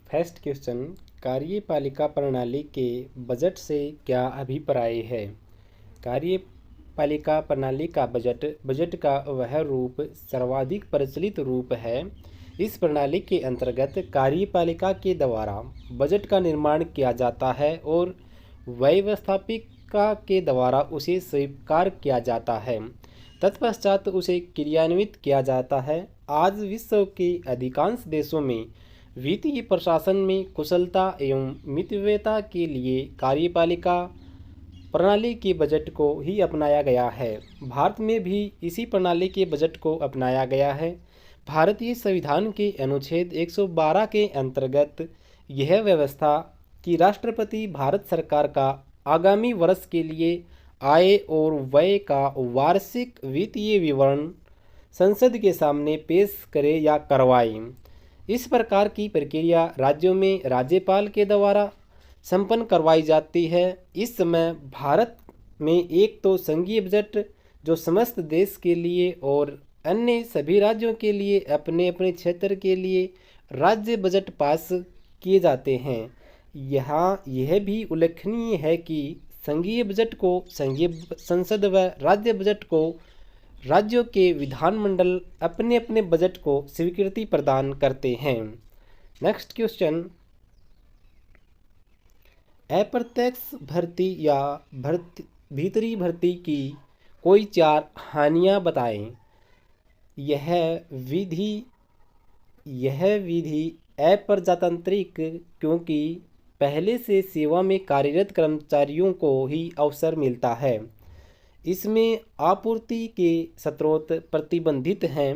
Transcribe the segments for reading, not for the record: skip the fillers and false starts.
First question, कार्यपालिका प्रणाली के बजट से क्या अभिप्राय है? कार्यपालिका प्रणाली का बजट का वह रूप सर्वाधिक प्रचलित रूप है। इस प्रणाली के अंतर्गत कार्यपालिका के द्वारा बजट का निर्माण किया जाता है और व्यवस्थापिका के द्वारा उसे स्वीकार किया जाता है, तत्पश्चात उसे क्रियान्वित किया जाता है। आज विश्व के अधिकांश देशों में वित्तीय प्रशासन में कुशलता एवं मितव्ययता के लिए कार्यपालिका प्रणाली के बजट को ही अपनाया गया है। भारत में भी इसी प्रणाली के बजट को अपनाया गया है। भारतीय संविधान के अनुच्छेद 112 के अंतर्गत यह व्यवस्था कि राष्ट्रपति भारत सरकार का आगामी वर्ष के लिए आय और व्यय का वार्षिक वित्तीय विवरण संसद के सामने पेश करे या करवाए। इस प्रकार की प्रक्रिया राज्यों में राज्यपाल के द्वारा संपन्न करवाई जाती है। इस समय भारत में एक तो संघीय बजट जो समस्त देश के लिए और अन्य सभी राज्यों के लिए अपने अपने क्षेत्र के लिए राज्य बजट पास किए जाते हैं। यहाँ यह भी उल्लेखनीय है कि संघीय बजट को संघीय संसद व राज्य बजट को राज्यों के विधानमंडल अपने अपने बजट को स्वीकृति प्रदान करते हैं। नेक्स्ट क्वेश्चन, अप्रत्यक्ष भर्ती या भीतरी भर्ती की कोई 4 हानियां बताएं। यह विधि अप्रजातांत्रिक क्योंकि पहले से सेवा में कार्यरत कर्मचारियों को ही अवसर मिलता है। इसमें आपूर्ति के स्रोत प्रतिबंधित हैं।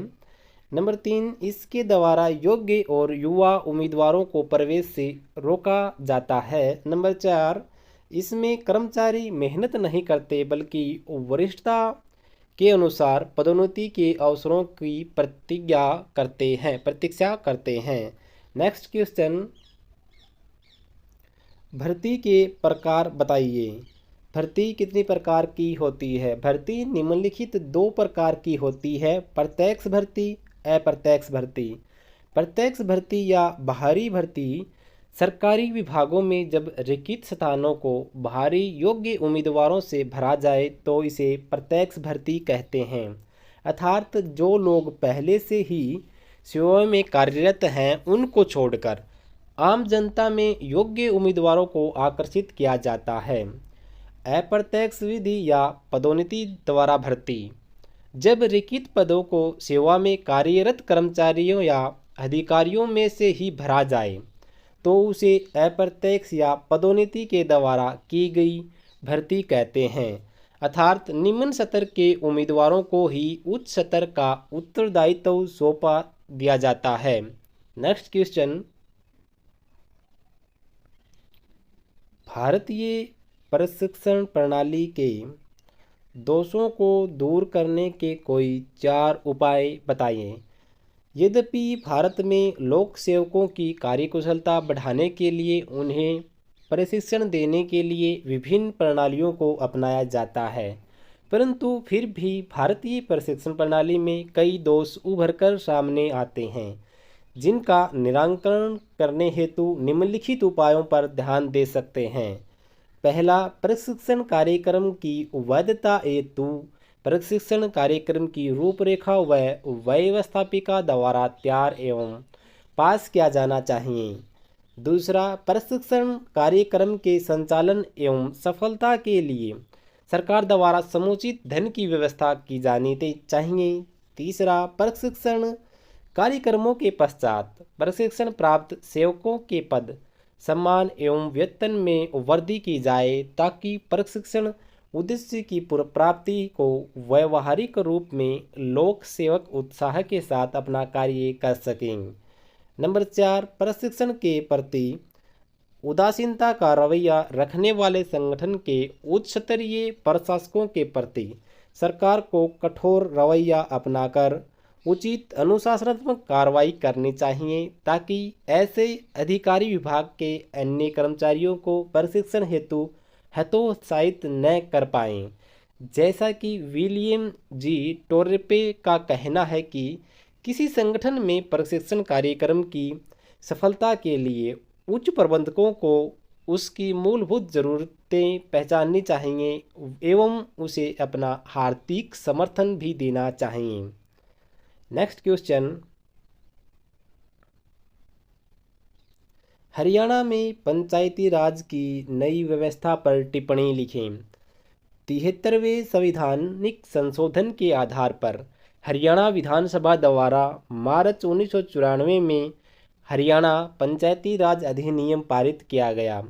नंबर 3, इसके द्वारा योग्य और युवा उम्मीदवारों को प्रवेश से रोका जाता है। नंबर 4, इसमें कर्मचारी मेहनत नहीं करते बल्कि वरिष्ठता के अनुसार पदोन्नति के अवसरों की प्रतीक्षा करते हैं। नेक्स्ट क्वेश्चन, भर्ती के प्रकार बताइए। भर्ती कितनी प्रकार की होती है? भर्ती निम्नलिखित 2 प्रकार की होती है, प्रत्यक्ष भर्ती, अप्रत्यक्ष भर्ती। प्रत्यक्ष भर्ती या बाहरी भर्ती सरकारी विभागों में जब रिक्त स्थानों को बाहरी योग्य उम्मीदवारों से भरा जाए तो इसे प्रत्यक्ष भर्ती कहते हैं। अर्थात जो लोग पहले से ही सेवा में कार्यरत हैं उनको छोड़कर आम जनता में योग्य उम्मीदवारों को आकर्षित किया जाता है। अप्रत्यक्ष विधि या पदोन्नति द्वारा भर्ती, जब रिक्त पदों को सेवा में कार्यरत कर्मचारियों या अधिकारियों में से ही भरा जाए तो उसे अप्रत्यक्ष या पदोन्नति के द्वारा की गई भर्ती कहते हैं। अर्थात निम्न स्तर के उम्मीदवारों को ही उच्च स्तर का उत्तरदायित्व सौंपा दिया जाता है। नेक्स्ट क्वेश्चन, भारतीय प्रशिक्षण प्रणाली के दोषों को दूर करने के कोई 4 उपाय बताइए। यद्यपि भारत में लोक सेवकों की कार्यकुशलता बढ़ाने के लिए उन्हें प्रशिक्षण देने के लिए विभिन्न प्रणालियों को अपनाया जाता है, परंतु फिर भी भारतीय प्रशिक्षण प्रणाली में कई दोष उभर कर सामने आते हैं, जिनका निराकरण करने हेतु निम्नलिखित उपायों पर ध्यान दे सकते हैं। पहला, प्रशिक्षण कार्यक्रम की वैधता हेतु प्रशिक्षण कार्यक्रम की रूपरेखा व व्यवस्थापिका द्वारा तैयार एवं पास किया जाना चाहिए। दूसरा, प्रशिक्षण कार्यक्रम के संचालन एवं सफलता के लिए सरकार द्वारा समुचित धन की व्यवस्था की जानी चाहिए। तीसरा, प्रशिक्षण कार्यक्रमों के पश्चात प्रशिक्षण प्राप्त सेवकों के पद, सम्मान एवं वेतन में वृद्धि की जाए ताकि प्रशिक्षण उद्देश्य की प्राप्ति को व्यावहारिक रूप में लोक सेवक उत्साह के साथ अपना कार्य कर सकें। नंबर 4, प्रशिक्षण के प्रति उदासीनता का रवैया रखने वाले संगठन के उच्च स्तरीय प्रशासकों के प्रति सरकार को कठोर रवैया अपनाकर उचित अनुशासनात्मक कार्रवाई करनी चाहिए ताकि ऐसे अधिकारी विभाग के अन्य कर्मचारियों को प्रशिक्षण हेतु हतोत्साहित न कर पाएं। जैसा कि विलियम जी टोरेपे का कहना है कि किसी संगठन में प्रशिक्षण कार्यक्रम की सफलता के लिए उच्च प्रबंधकों को उसकी मूलभूत ज़रूरतें पहचाननी चाहिए एवं उसे अपना आर्थिक समर्थन भी देना चाहिए। नेक्स्ट क्वेश्चन, हरियाणा में पंचायती राज की नई व्यवस्था पर टिप्पणी लिखें। 73वें संवैधानिक संशोधन के आधार पर हरियाणा विधानसभा द्वारा मार्च 1994 में हरियाणा पंचायती राज अधिनियम पारित किया गया,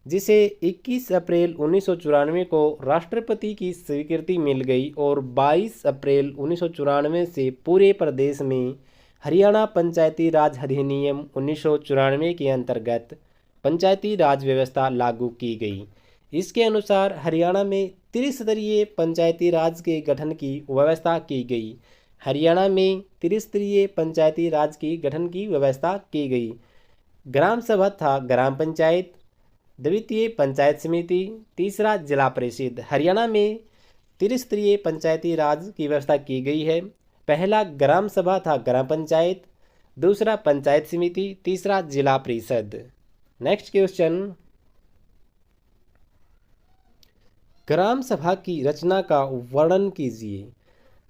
जिसे 21 अप्रैल 1994 को राष्ट्रपति की स्वीकृति मिल गई और 22 अप्रैल 1994 से पूरे प्रदेश में हरियाणा पंचायती राज अधिनियम 1994 के अंतर्गत पंचायती राज व्यवस्था लागू की गई। इसके अनुसार हरियाणा में त्रिस्तरीय पंचायती राज के गठन की व्यवस्था की गई। हरियाणा में त्रिस्तरीय पंचायती राज की गठन की व्यवस्था की गई। ग्राम सभा था ग्राम पंचायत, द्वितीय पंचायत समिति, तीसरा जिला परिषद। हरियाणा में त्रिस्तरीय पंचायती राज की व्यवस्था की गई है। पहला ग्राम सभा था ग्राम पंचायत, दूसरा पंचायत समिति, तीसरा जिला परिषद। नेक्स्ट क्वेश्चन, ग्राम सभा की रचना का वर्णन कीजिए।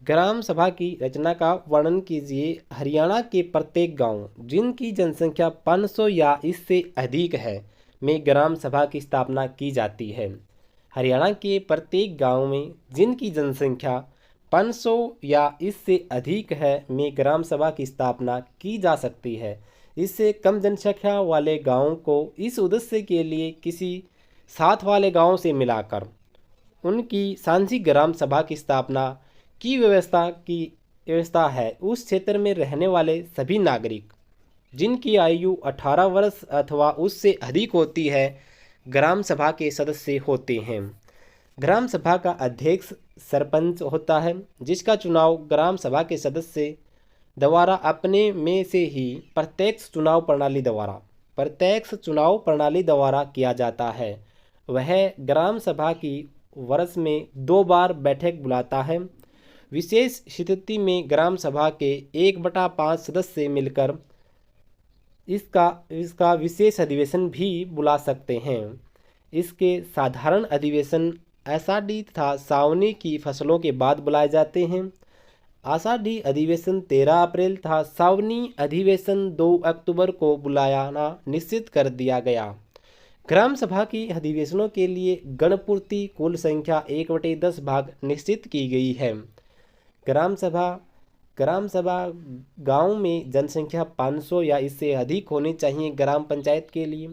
ग्राम सभा की रचना का वर्णन कीजिए। हरियाणा के प्रत्येक गांव जिनकी जनसंख्या 500 या इससे अधिक है में ग्राम सभा की स्थापना की जाती है। हरियाणा के प्रत्येक गांव में जिनकी जनसंख्या 500 या इससे अधिक है में ग्राम सभा की स्थापना की जा सकती है। इससे कम जनसंख्या वाले गांवों को इस उद्देश्य के लिए किसी साथ वाले गांव से मिलाकर उनकी साझी ग्राम सभा की स्थापना की व्यवस्था है। उस क्षेत्र में रहने वाले सभी नागरिक जिनकी आयु 18 वर्ष अथवा उससे अधिक होती है ग्राम सभा के सदस्य होते हैं। ग्राम सभा का अध्यक्ष सरपंच होता है, जिसका चुनाव ग्राम सभा के सदस्य द्वारा अपने में से ही प्रत्यक्ष चुनाव प्रणाली द्वारा किया जाता है। वह ग्राम सभा की वर्ष में 2 बार बैठक बुलाता है। विशेष स्थिति में ग्राम सभा के 1/5 सदस्य मिलकर इसका विशेष अधिवेशन भी बुला सकते हैं। इसके साधारण अधिवेशन आषाढ़ी तथा सावनी की फसलों के बाद बुलाए जाते हैं। आषाढ़ी अधिवेशन 13 अप्रैल तथा सावनी अधिवेशन 2 अक्टूबर को बुलाना निश्चित कर दिया गया। ग्राम सभा की अधिवेशनों के लिए गणपूर्ति कुल संख्या 1/10 भाग निश्चित की गई है। ग्राम सभा गांव में जनसंख्या 500 या इससे अधिक होनी चाहिए ग्राम पंचायत के लिए,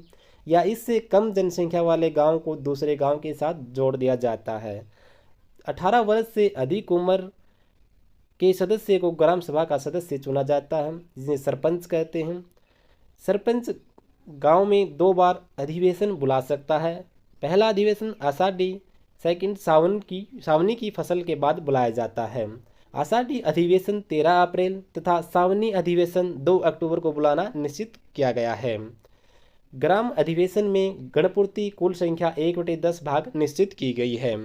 या इससे कम जनसंख्या वाले गांव को दूसरे गांव के साथ जोड़ दिया जाता है। 18 वर्ष से अधिक उम्र के सदस्य को ग्राम सभा का सदस्य चुना जाता है, जिसे सरपंच कहते हैं। सरपंच गांव में 2 बार अधिवेशन बुला सकता है। पहला अधिवेशन आषाढ़ी, सेकंड सावनी की फसल के बाद बुलाया जाता है। आषाढ़ी अधिवेशन 13 अप्रैल तथा सावनी अधिवेशन 2 अक्टूबर को बुलाना निश्चित किया गया है। ग्राम अधिवेशन में गणपूर्ति कुल संख्या 1/10 भाग निश्चित की गई है।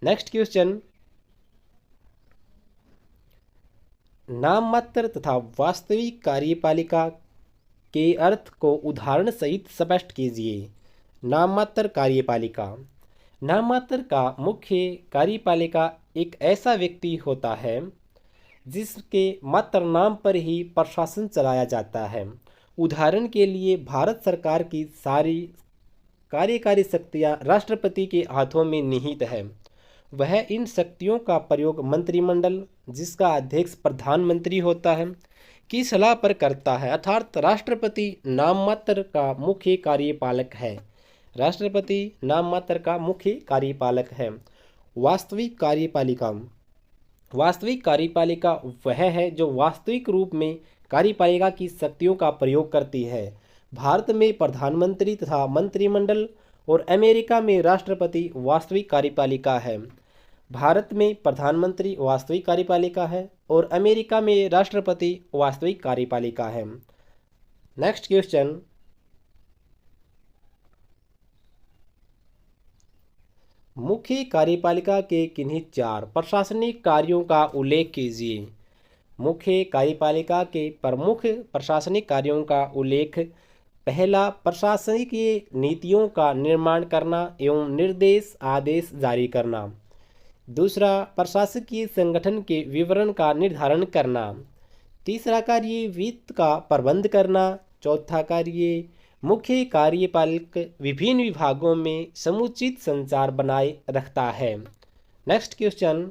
नेक्स्ट क्वेश्चन, नाम मात्र तथा वास्तविक कार्यपालिका के अर्थ को उदाहरण सहित स्पष्ट कीजिए। नाम मात्र कार्यपालिका। नाम मात्र का मुख्य कार्यपालिका एक ऐसा व्यक्ति होता है जिसके मात्र नाम पर ही प्रशासन चलाया जाता है। उदाहरण के लिए भारत सरकार की सारी कार्यकारी शक्तियां राष्ट्रपति के हाथों में निहित है। वह इन शक्तियों का प्रयोग मंत्रिमंडल, जिसका अध्यक्ष प्रधानमंत्री होता है, की सलाह पर करता है। अर्थात राष्ट्रपति नाम मात्र का मुख्य कार्यपालक है। राष्ट्रपति नाम मात्र का मुख्य कार्यपालक है। वास्तविक कार्यपालिका वह है जो वास्तविक रूप में कार्यपालिका की शक्तियों का प्रयोग करती है। भारत में प्रधानमंत्री तथा मंत्रिमंडल और अमेरिका में राष्ट्रपति वास्तविक कार्यपालिका है। भारत में प्रधानमंत्री वास्तविक कार्यपालिका है और अमेरिका में राष्ट्रपति वास्तविक कार्यपालिका है। नेक्स्ट क्वेश्चन, मुख्य कार्यपालिका के किन्हीं 4 प्रशासनिक कार्यों का उल्लेख कीजिए। मुख्य कार्यपालिका के प्रमुख प्रशासनिक कार्यों का उल्लेख। पहला, प्रशासनिक नीतियों का निर्माण करना एवं निर्देश आदेश जारी करना। दूसरा, प्रशासकीय संगठन के विवरण का निर्धारण करना। तीसरा कार्य, वित्त का प्रबंध करना। चौथा कार्य, मुख्य कार्यपालक विभिन्न विभागों में समुचित संचार बनाए रखता है। नेक्स्ट क्वेश्चन,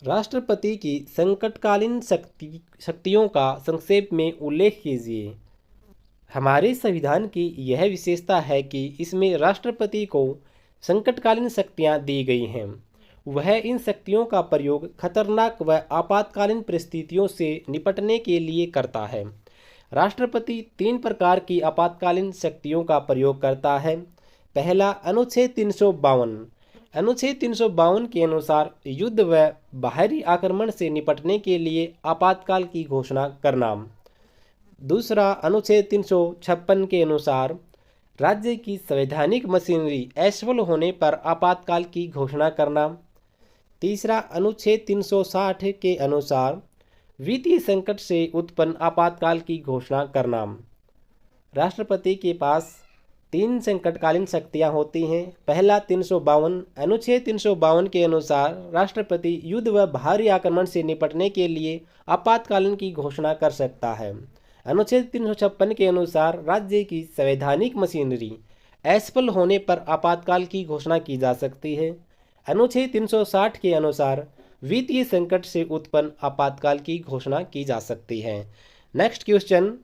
राष्ट्रपति की संकटकालीन शक्तियों का संक्षेप में उल्लेख कीजिए। हमारे संविधान की यह विशेषता है कि इसमें राष्ट्रपति को संकटकालीन शक्तियां दी गई हैं। वह इन शक्तियों का प्रयोग खतरनाक व आपातकालीन परिस्थितियों से निपटने के लिए करता है। राष्ट्रपति 3 प्रकार की आपातकालीन शक्तियों का प्रयोग करता है। पहला, अनुच्छेद 352। अनुच्छेद 352 के अनुसार युद्ध व बाहरी आक्रमण से निपटने के लिए आपातकाल की घोषणा करना। दूसरा, अनुच्छेद 356 के अनुसार राज्य की संवैधानिक मशीनरी असफल होने पर आपातकाल की घोषणा करना। तीसरा, अनुच्छेद 360 के अनुसार वित्तीय संकट से उत्पन्न आपातकाल की घोषणा करना। राष्ट्रपति के पास 3 संकटकालीन शक्तियां होती हैं। पहला, 352। अनुच्छेद 352 के अनुसार राष्ट्रपति युद्ध व बाहरी आक्रमण से निपटने के लिए आपातकालीन की घोषणा कर सकता है। अनुच्छेद 356 के अनुसार राज्य की संवैधानिक मशीनरी असफल होने पर आपातकाल की घोषणा की जा सकती है। अनुच्छेद 360 के अनुसार वित्तीय संकट से उत्पन्न आपातकाल की घोषणा की जा सकती है। नेक्स्ट क्वेश्चन,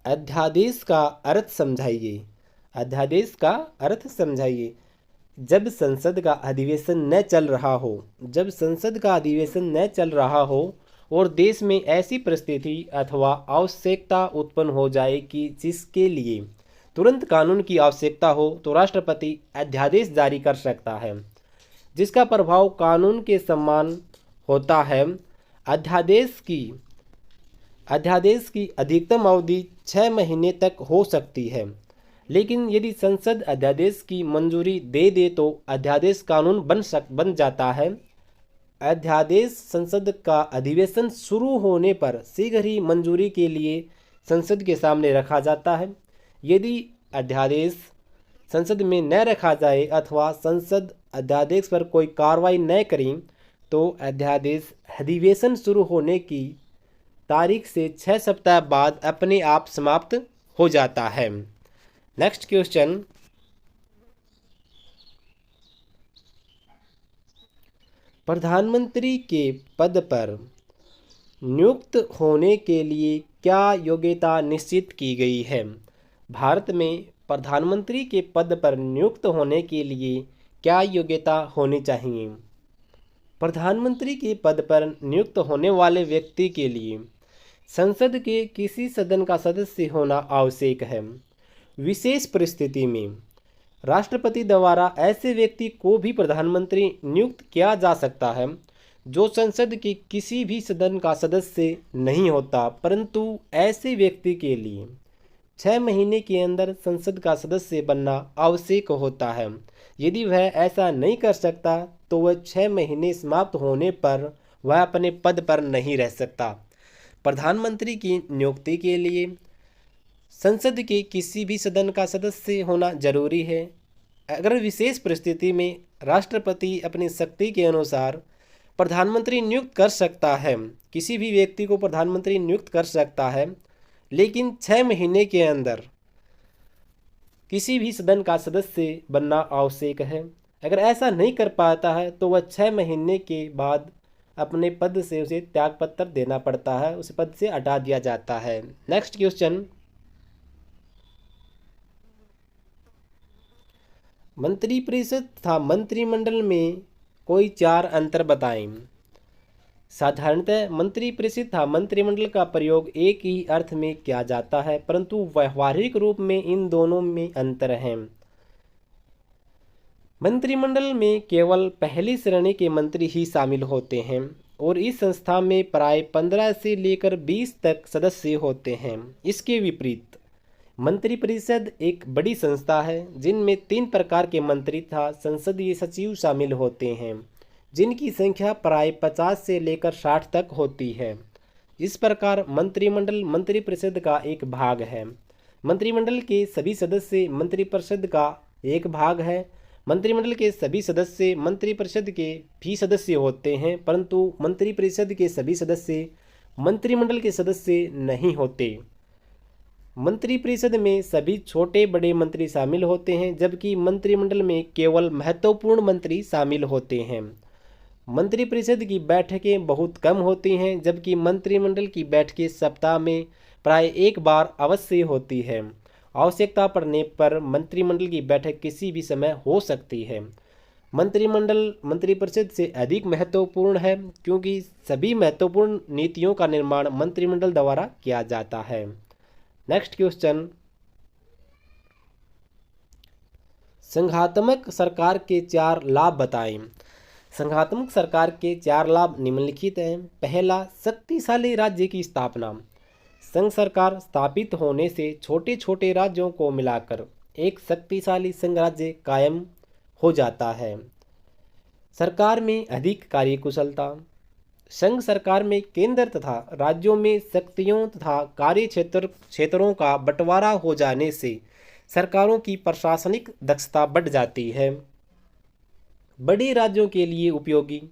अध्यादेश का अर्थ समझाइए। अध्यादेश का अर्थ समझाइए। जब संसद का अधिवेशन न चल रहा हो, जब संसद का अधिवेशन न चल रहा हो और देश में ऐसी परिस्थिति अथवा आवश्यकता उत्पन्न हो जाए कि जिसके लिए तुरंत कानून की आवश्यकता हो, तो राष्ट्रपति अध्यादेश जारी कर सकता है, जिसका प्रभाव कानून के समान होता है। अध्यादेश की अधिकतम अवधि 6 महीने तक हो सकती है, लेकिन यदि संसद अध्यादेश की मंजूरी दे दे तो अध्यादेश कानून बन जाता है। अध्यादेश संसद का अधिवेशन शुरू होने पर शीघ्र ही मंजूरी के लिए संसद के सामने रखा जाता है। यदि अध्यादेश संसद में न रखा जाए अथवा संसद अध्यादेश पर कोई कार्रवाई न करें, तो अध्यादेश अधिवेशन शुरू होने की तारीख से 6 सप्ताह बाद अपने आप समाप्त हो जाता है। नेक्स्ट क्वेश्चन, प्रधानमंत्री के पद पर नियुक्त होने के लिए क्या योग्यता निश्चित की गई है? भारत में प्रधानमंत्री के पद पर नियुक्त होने के लिए क्या योग्यता होनी चाहिए? प्रधानमंत्री के पद पर नियुक्त होने वाले व्यक्ति के लिए संसद के किसी सदन का सदस्य होना आवश्यक है। विशेष परिस्थिति में राष्ट्रपति द्वारा ऐसे व्यक्ति को भी प्रधानमंत्री नियुक्त किया जा सकता है जो संसद के किसी भी सदन का सदस्य नहीं होता, परंतु ऐसे व्यक्ति के लिए 6 महीने के अंदर संसद का सदस्य बनना आवश्यक होता है। यदि वह ऐसा नहीं कर सकता तो वह 6 महीने समाप्त होने पर वह अपने पद पर नहीं रह सकता। प्रधानमंत्री की नियुक्ति के लिए संसद के किसी भी सदन का सदस्य होना जरूरी है। अगर विशेष परिस्थिति में राष्ट्रपति अपनी शक्ति के अनुसार प्रधानमंत्री नियुक्त कर सकता है, किसी भी व्यक्ति को प्रधानमंत्री नियुक्त कर सकता है, लेकिन 6 महीने के अंदर किसी भी सदन का सदस्य बनना आवश्यक है। अगर ऐसा नहीं कर पाता है तो वह 6 महीने के बाद अपने पद से उसे त्यागपत्र देना पड़ता है, उस पद से हटा दिया जाता है। नेक्स्ट क्वेश्चन, मंत्रिपरिषद तथा मंत्रिमंडल में कोई 4 अंतर बताएं। साधारणतः मंत्रिपरिषद तथा मंत्रिमंडल का प्रयोग एक ही अर्थ में किया जाता है, परंतु व्यवहारिक रूप में इन दोनों में अंतर है। मंत्रिमंडल में केवल पहली श्रेणी के मंत्री ही शामिल होते हैं और इस संस्था में प्राय 15 से लेकर 20 तक सदस्य होते हैं। इसके विपरीत मंत्रिपरिषद एक बड़ी संस्था है जिनमें 3 प्रकार के मंत्री तथा संसदीय सचिव शामिल होते हैं, जिनकी संख्या प्राय 50 से लेकर 60 तक होती है। इस प्रकार मंत्रिमंडल मंत्रिपरिषद का एक भाग है। मंत्रिमंडल के सभी सदस्य मंत्रिपरिषद का एक भाग है। मंत्रिमंडल के सभी सदस्य मंत्रिपरिषद के भी सदस्य होते हैं, परंतु मंत्रिपरिषद के सभी सदस्य मंत्रिमंडल के सदस्य नहीं होते। मंत्रिपरिषद में सभी छोटे बड़े मंत्री शामिल होते हैं, जबकि मंत्रिमंडल में केवल महत्वपूर्ण मंत्री शामिल होते हैं। मंत्रिपरिषद की बैठकें बहुत कम होती हैं, जबकि मंत्रिमंडल की बैठकें सप्ताह में प्राय एक बार अवश्य होती है। आवश्यकता पड़ने पर मंत्रिमंडल की बैठक किसी भी समय हो सकती है। मंत्रिमंडल मंत्रिपरिषद से अधिक महत्वपूर्ण है क्योंकि सभी महत्वपूर्ण नीतियों का निर्माण मंत्रिमंडल द्वारा किया जाता है। नेक्स्ट क्वेश्चन, संघात्मक सरकार के 4 लाभ बताएं। संघात्मक सरकार के 4 लाभ निम्नलिखित हैं। पहला, शक्तिशाली राज्य की स्थापना। संघ सरकार स्थापित होने से छोटे छोटे राज्यों को मिलाकर एक शक्तिशाली संघ राज्य कायम हो जाता है। सरकार में अधिक कार्यकुशलता। संघ सरकार में केंद्र तथा राज्यों में शक्तियों तथा कार्य क्षेत्रों का बंटवारा हो जाने से सरकारों की प्रशासनिक दक्षता बढ़ जाती है। बड़े राज्यों के लिए उपयोगी।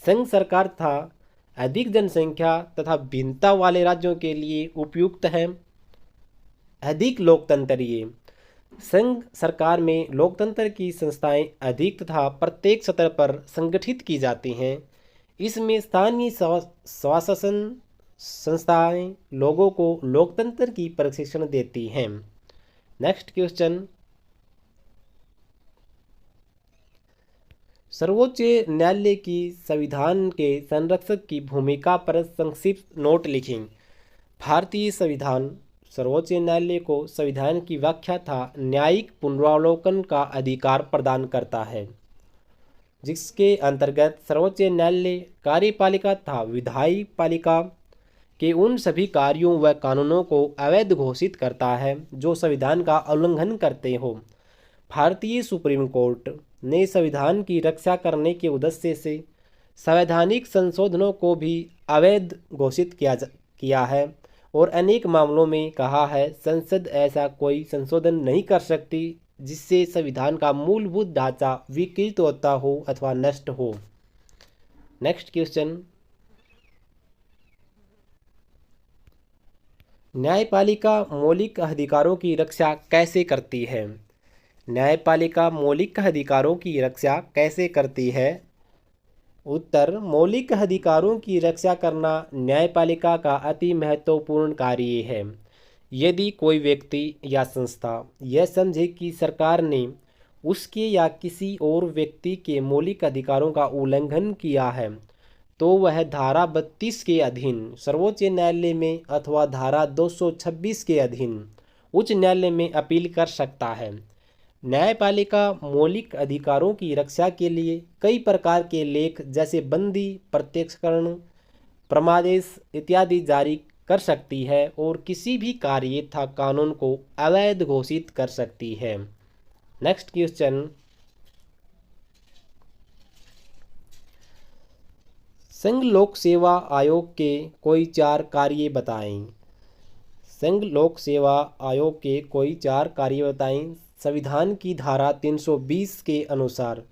संघ सरकार तथा अधिक जनसंख्या तथा भिन्नता वाले राज्यों के लिए उपयुक्त है। अधिक लोकतंत्रीय। संघ सरकार में लोकतंत्र की संस्थाएं अधिक तथा प्रत्येक स्तर पर संगठित की जाती हैं। इसमें स्थानीय स्वशासन संस्थाएं लोगों को लोकतंत्र की प्रशिक्षण देती हैं। नेक्स्ट क्वेश्चन, सर्वोच्च न्यायालय की संविधान के संरक्षक की भूमिका पर संक्षिप्त नोट लिखें। भारतीय संविधान सर्वोच्च न्यायालय को संविधान की व्याख्या तथा न्यायिक पुनरावलोकन का अधिकार प्रदान करता है, जिसके अंतर्गत सर्वोच्च न्यायालय कार्यपालिका तथा विधायी पालिका के उन सभी कार्यों व कानूनों को अवैध घोषित करता है जो संविधान का उल्लंघन करते हो। भारतीय सुप्रीम कोर्ट ने संविधान की रक्षा करने के उद्देश्य से संवैधानिक संशोधनों को भी अवैध घोषित किया है और अनेक मामलों में कहा है संसद ऐसा कोई संशोधन नहीं कर सकती जिससे संविधान का मूलभूत ढांचा विकृत होता हो अथवा नष्ट हो। नेक्स्ट क्वेश्चन, न्यायपालिका मौलिक अधिकारों की रक्षा कैसे करती है? न्यायपालिका मौलिक अधिकारों की रक्षा कैसे करती है? उत्तर, मौलिक अधिकारों की रक्षा करना न्यायपालिका का अति महत्वपूर्ण कार्य है। यदि कोई व्यक्ति या संस्था यह समझे कि सरकार ने उसके या किसी और व्यक्ति के मौलिक अधिकारों का उल्लंघन किया है तो वह धारा 32 के अधीन सर्वोच्च न्यायालय में अथवा धारा 226 के अधीन उच्च न्यायालय में अपील कर सकता है। न्यायपालिका मौलिक अधिकारों की रक्षा के लिए कई प्रकार के लेख जैसे बंदी, प्रत्यक्षकरण, परमादेश इत्यादि जारी कर सकती है और किसी भी कार्य तथा कानून को अवैध घोषित कर सकती है। नेक्स्ट क्वेश्चन, संघ लोक सेवा आयोग के कोई 4 कार्य बताएं। संघ लोक सेवा आयोग के कोई 4 कार्य बताएं। संविधान की धारा 320 के अनुसार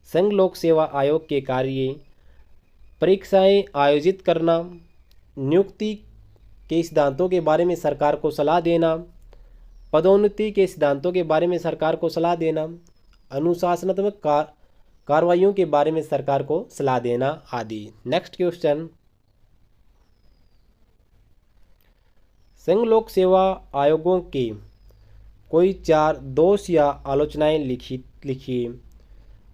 संघ लोक सेवा आयोग के कार्य परीक्षाएं आयोजित करना, नियुक्ति के सिद्धांतों के बारे में सरकार को सलाह देना, पदोन्नति के सिद्धांतों के बारे में सरकार को सलाह देना, अनुशासनात्मक कार्रवाइयों के बारे में सरकार को सलाह देना आदि। नेक्स्ट क्वेश्चन, संघ लोक सेवा आयोगों के कोई 4 दोष या आलोचनाएं लिखिए।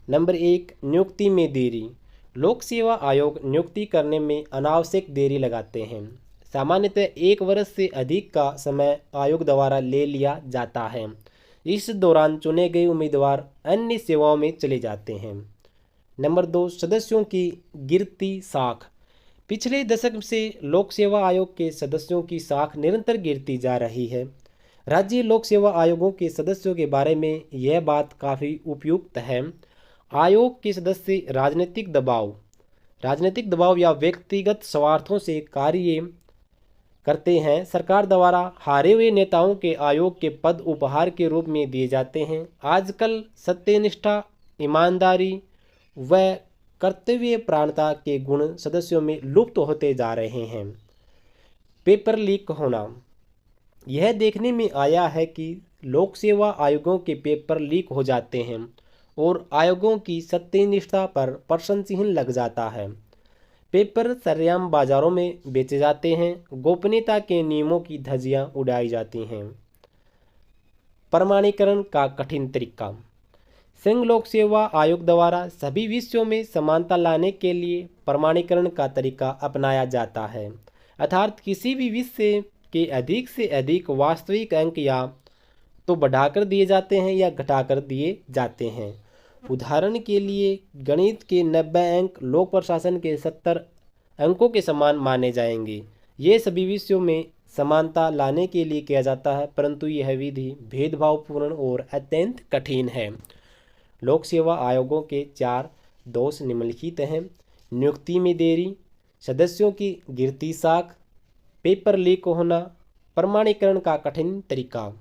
नंबर 1, नियुक्ति में देरी। लोक सेवा आयोग नियुक्ति करने में अनावश्यक देरी लगाते हैं। सामान्यतः 1 वर्ष से अधिक का समय आयोग द्वारा ले लिया जाता है। इस दौरान चुने गए उम्मीदवार अन्य सेवाओं में चले जाते हैं। नंबर 2, सदस्यों की गिरती साख। पिछले दशक से लोक सेवा आयोग के सदस्यों की साख निरंतर गिरती जा रही है। राज्य लोक सेवा आयोगों के सदस्यों के बारे में यह बात काफ़ी उपयुक्त है। आयोग के सदस्य राजनीतिक दबाव या व्यक्तिगत स्वार्थों से कार्य करते हैं। सरकार द्वारा हारे हुए नेताओं के आयोग के पद उपहार के रूप में दिए जाते हैं। आजकल सत्यनिष्ठा, ईमानदारी व कर्तव्य प्राणता के गुण सदस्यों में लुप्त होते जा रहे हैं। पेपर लीक होना। यह देखने में आया है कि लोक सेवा आयोगों के पेपर लीक हो जाते हैं और आयोगों की सत्यनिष्ठा पर प्रश्न चिन्ह लग जाता है। पेपर सरेआम बाजारों में बेचे जाते हैं। गोपनीयता के नियमों की धज्जियां उड़ाई जाती हैं। प्रमाणीकरण का कठिन तरीका। संघ लोक सेवा आयोग द्वारा सभी विषयों में समानता लाने के लिए प्रमाणीकरण का तरीका अपनाया जाता है, अर्थात किसी भी विषय के अधिक से अधिक वास्तविक अंक या तो बढ़ाकर दिए जाते हैं या घटाकर दिए जाते हैं। उदाहरण के लिए गणित के 90 अंक लोक प्रशासन के 70 अंकों के समान माने जाएंगे। ये सभी विषयों में समानता लाने के लिए किया जाता है, परंतु यह विधि भेदभावपूर्ण और अत्यंत कठिन है। लोक सेवा आयोगों के 4 दोष निम्नलिखित हैं। नियुक्ति में देरी, सदस्यों की गिरती साख, पेपर लीक होना, प्रमाणीकरण का कठिन तरीका।